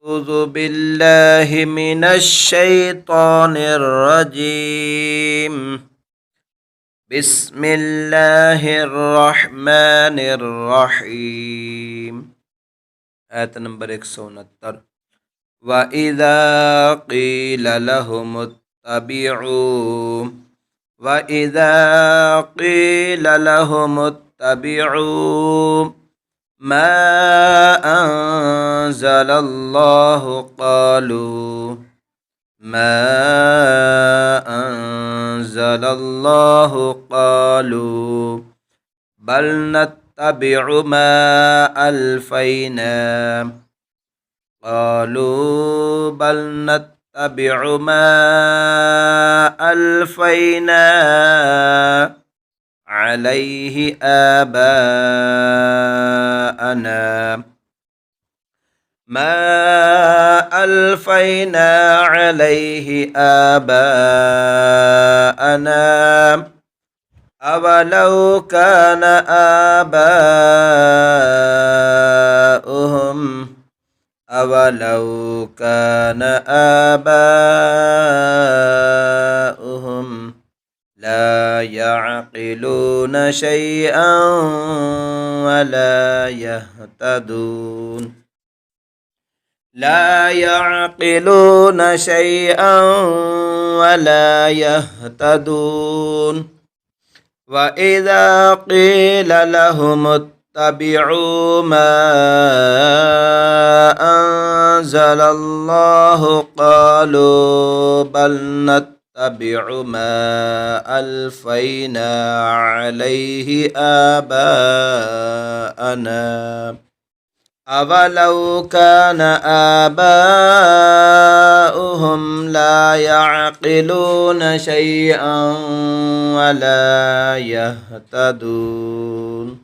أعوذ بالله من الشيطان الرجيم بسم الله الرحمن الرحيم آية نمبر 169 وإذا قيل لهم اتبعوا ما أنزل الله قالوا بل نتبع ما ألفينا عليه آباءنا أولو كان آباؤهم لا يعقلون شيئا ولا يهتدون وإذا قيل لهم اتبعوا ما أنزل الله قالوا بل نتبع ما ألفينا عليه آباءنا أولو كان آباؤهم لا يعقلون شيئا ولا يهتدون